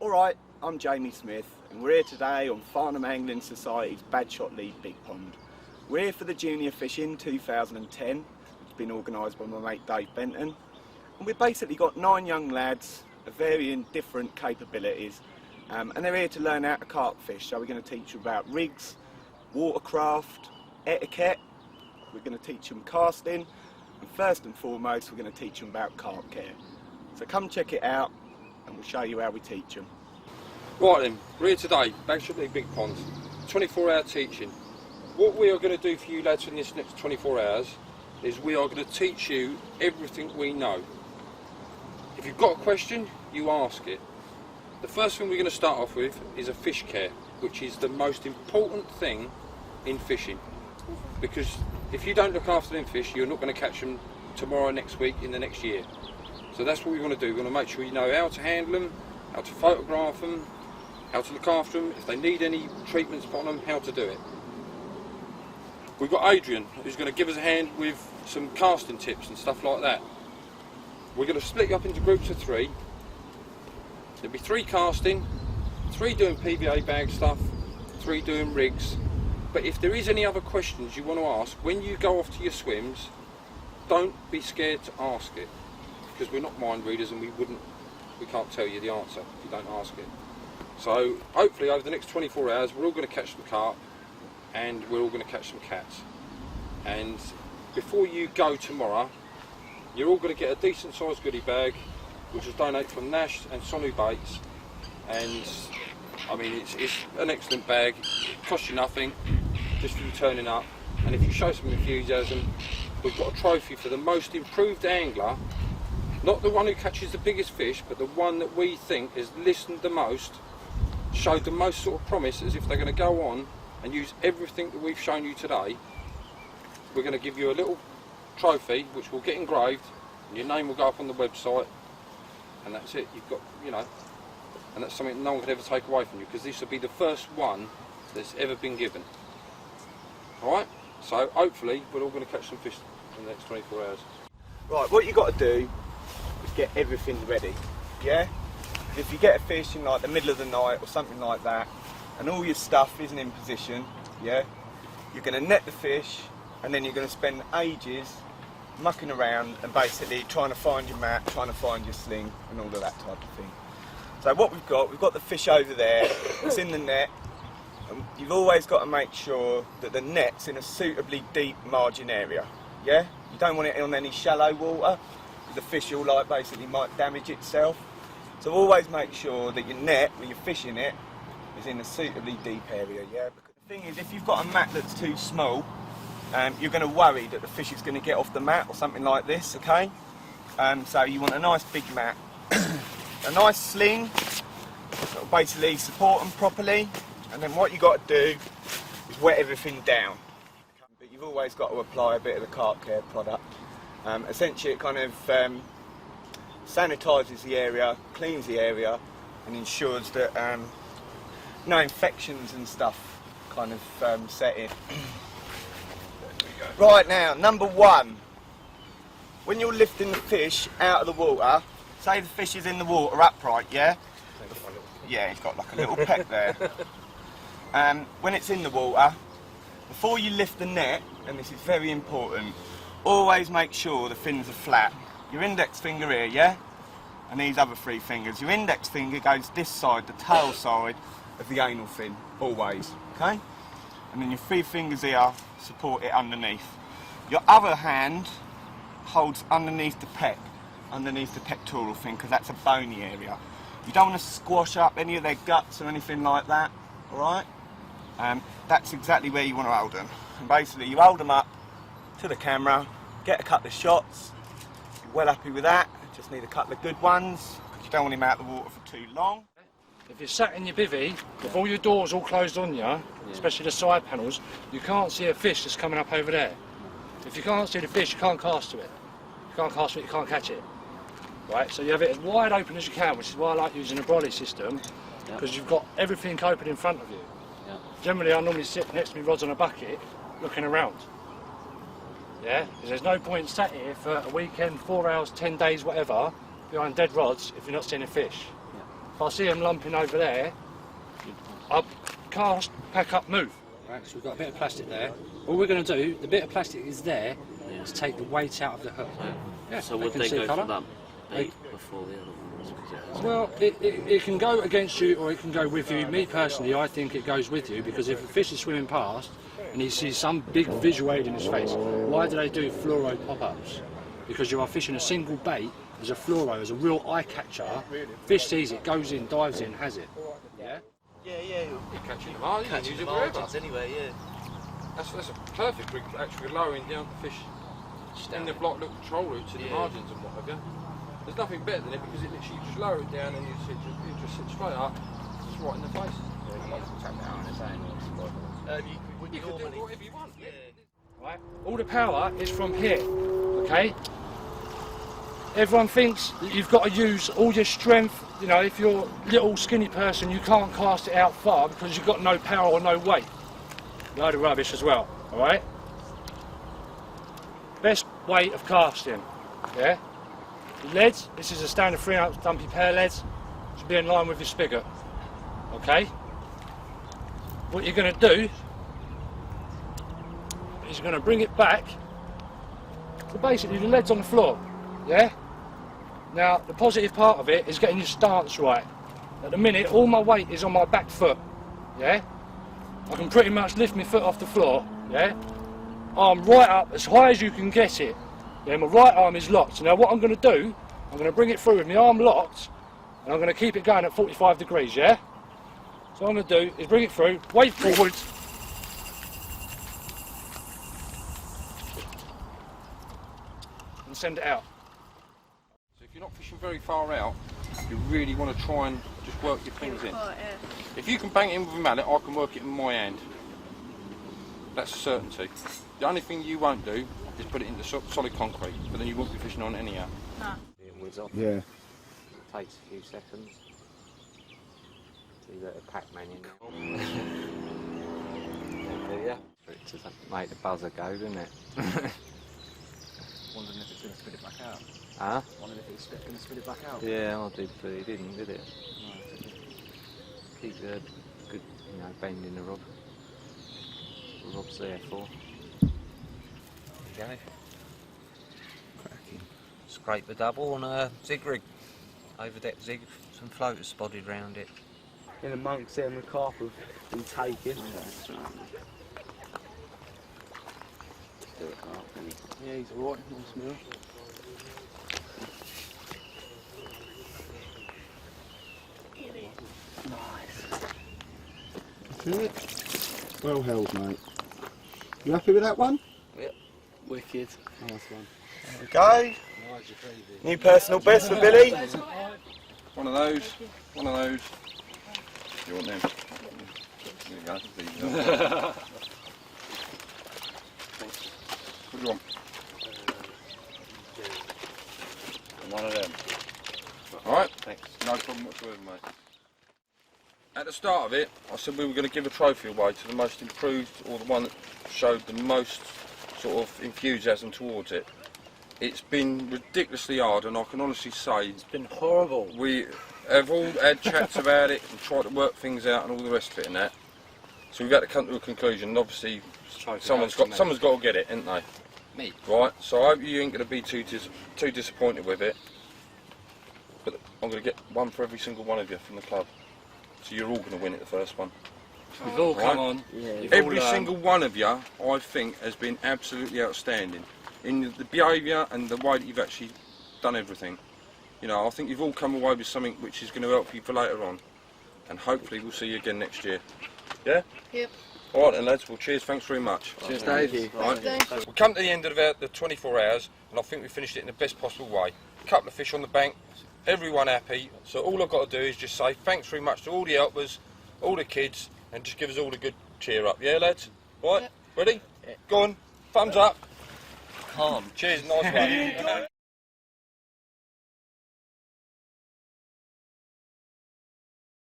Alright, I'm Jamie Smith and we're here today on Farnham Angling Society's Badshot League Big Pond. We're here for the Junior Fishing 2010, it's been organised by my mate Dave Benton. And we've basically got 9 young lads of varying different capabilities and they're here to learn how to carp fish. So we're going to teach them about rigs, watercraft, etiquette, we're going to teach them casting, and first and foremost we're going to teach them about carp care. So come check it out and we'll show you how we teach them. Right then, we're here today, Badshot League Big Pond, 24-hour teaching. What we are going to do for you lads in this next 24 hours is we are going to teach you everything we know. If you've got a question, you ask it. The first thing we're going to start off with is a fish care, which is the most important thing in fishing. Because if you don't look after them fish, you're not going to catch them tomorrow, next week, in the next year. So that's what we want to do. We want to make sure you know how to handle them, how to photograph them, how to look after them, if they need any treatments put on them, how to do it. We've got Adrian, who's going to give us a hand with some casting tips and stuff like that. We're going to split you up into groups of 3. There'll be 3 casting, 3 doing PVA bag stuff, 3 doing rigs. But if there is any other questions you want to ask, when you go off to your swims, don't be scared to ask it. Because we're not mind readers and we can't tell you the answer if you don't ask it. So hopefully over the next 24 hours we're all going to catch some carp and we're all going to catch some cats. And before you go tomorrow, you're all going to get a decent sized goodie bag, which is donated from Nash and Sonu Baits. And I mean it's an excellent bag, it costs you nothing, just for you turning up. And if you show some enthusiasm, we've got a trophy for the most improved angler. Not the one who catches the biggest fish, but the one that we think has listened the most, showed the most sort of promise, as if they're going to go on and use everything that we've shown you today. We're going to give you a little trophy which will get engraved and your name will go up on the website, and that's it. You've got, you know, and that's something no one could ever take away from you, because this will be the first one that's ever been given. Alright, so hopefully we're all going to catch some fish in the next 24 hours. Right, what you've got to do is get everything ready, yeah? If you get a fish in like the middle of the night or something like that, and all your stuff isn't in position, yeah, you're going to net the fish, and then you're going to spend ages mucking around and basically trying to find your mat, trying to find your sling, and all of that type of thing. So what we've got the fish over there, it's in the net, and you've always got to make sure that the net's in a suitably deep margin area, yeah? You don't want it on any shallow water, because the fish will like basically might damage itself. So always make sure that your net, where you're fishing it, is in a suitably deep area, yeah? Because the thing is, if you've got a mat that's too small, you're going to worry that the fish is going to get off the mat or something like this, okay? So you want a nice big mat. A nice sling, that will basically support them properly, and then what you've got to do is wet everything down. But you've always got to apply a bit of the carp care product. Essentially it kind of sanitises the area, cleans the area, and ensures that no infections and stuff kind of set in. Right now, number 1, when you're lifting the fish out of the water, say the fish is in the water upright, yeah? Yeah, he's got like a little peck there. When it's in the water, before you lift the net, and this is very important, always make sure the fins are flat. Your index finger here, yeah? And these other 3 fingers. Your index finger goes this side, the tail side of the anal fin, always, okay? And then your 3 fingers here support it underneath. Your other hand holds underneath the pectoral fin, because that's a bony area. You don't want to squash up any of their guts or anything like that, alright? That's exactly where you want to hold them. And basically you hold them up to the camera, get a couple of shots, you're well happy with that, just need a couple of good ones, because you don't want him out of the water for too long. If you're sat in your bivvy, with all your doors all closed on you, especially the side panels, you can't see a fish that's coming up over there. If you can't see the fish, you can't cast to it. You can't cast to it, you can't catch it. Right, so you have it as wide open as you can, which is why I like using a brolly system, because you've got everything open in front of you. Generally, I normally sit next to me rods on a bucket, looking around. Yeah, because there's no point sat here for a weekend, 4 hours, 10 days, whatever, behind dead rods if you're not seeing a fish. if I see them lumping over there, I cast, pack up, move. Right, so we've got a bit of plastic there. All we're going to do, the bit of plastic is there, is take the weight out of the hook. Yeah, So would they go for that bait before the other ones? Well, it can go against you or it can go with you. Me personally, I think it goes with you, because if a fish is swimming past and he sees some big visual aid in his face, why do they do fluoro pop-ups? Because you are fishing a single bait as a fluoro, as a real eye catcher. Fish sees it, goes in, dives in, has it. Yeah? Yeah, yeah. You're catching the margins, Catching use the it wherever. margins anyway, yeah. That's a perfect rig for actually lowering down the fish in the block little control routes in the margins and what have you. There's nothing better than it, because it literally, you just lower it down and you just sit straight up, it's right in the face. You can do whatever you want. Right? All the power is from here, okay? Everyone thinks that you've got to use all your strength. You know, if you're a little skinny person, you can't cast it out far because you've got no power or no weight. Load of rubbish as well, alright? Best way of casting, yeah? The leads, this is a standard 3-ounce dumpy pair leads, should be in line with your spigot, okay? What you're going to do is you're going to bring it back to basically the lead's on the floor, yeah? Now, the positive part of it is getting your stance right. At the minute, all my weight is on my back foot, yeah? I can pretty much lift my foot off the floor, yeah? Arm right up as high as you can get it. Yeah, my right arm is locked. Now what I'm going to do, I'm going to bring it through with my arm locked, and I'm going to keep it going at 45 degrees, yeah? So what I'm going to do is bring it through, wave forwards, and send it out. So if you're not fishing very far out, you really want to try and just work your things in. If you can bang it in with a mallet, I can work it in my hand. That's a certainty. The only thing you won't do is put it into solid concrete, but then you won't be fishing on it anyhow. Yeah. Takes a few seconds. So you let a Pac-Man in there. Yeah. For it to make the buzzer go, doesn't it? Wondering if it's going to spit it back out. Huh? Wondering if it's going to spit it back out. Yeah, I did, but he didn't, did it? Keep the good, bend in the rod. The rod's there for. There you go. Cracking. Scrape a double on a zig rig. Over deck zig, some floaters spotted round it. In amongst them, the carp have been taken. Yeah, he's alright, nice meal. Nice. Well held, mate. You happy with that one? Yep. Wicked. Nice one. There we go. New personal best for Billy. One of those, one of those. You want them? There you go. What do you want? One of them. Alright? Thanks. No problem whatsoever, mate. At the start of it, I said we were going to give a trophy away to the most improved, or the one that showed the most sort of enthusiasm towards it. It's been ridiculously hard, and I can honestly say It's been horrible. we have all had chats about it and tried to work things out and all the rest of it and that. So we've had to come to a conclusion, and obviously someone's got to get it, ain't they? Me. Right, so I hope you ain't going to be too disappointed with it. But I'm going to get one for every single one of you from the club. So you're all going to win it, the first one. We've all come on. Every single one of you, I think, has been absolutely outstanding in the behaviour and the way that you've actually done everything. You know, I think you've all come away with something which is going to help you for later on, and hopefully we'll see you again next year. Yeah? Yep. All right then, lads. Well, cheers. Thanks very much. Cheers, Dave. Right. Thanks. We've come to the end of the 24 hours, and I think we finished it in the best possible way. A couple of fish on the bank, everyone happy. So all I've got to do is just say thanks very much to all the helpers, all the kids, and just give us all a good cheer up. Yeah, lads? Right? Yep. Ready? Go on. Thumbs up. Calm. Cheers. Nice one.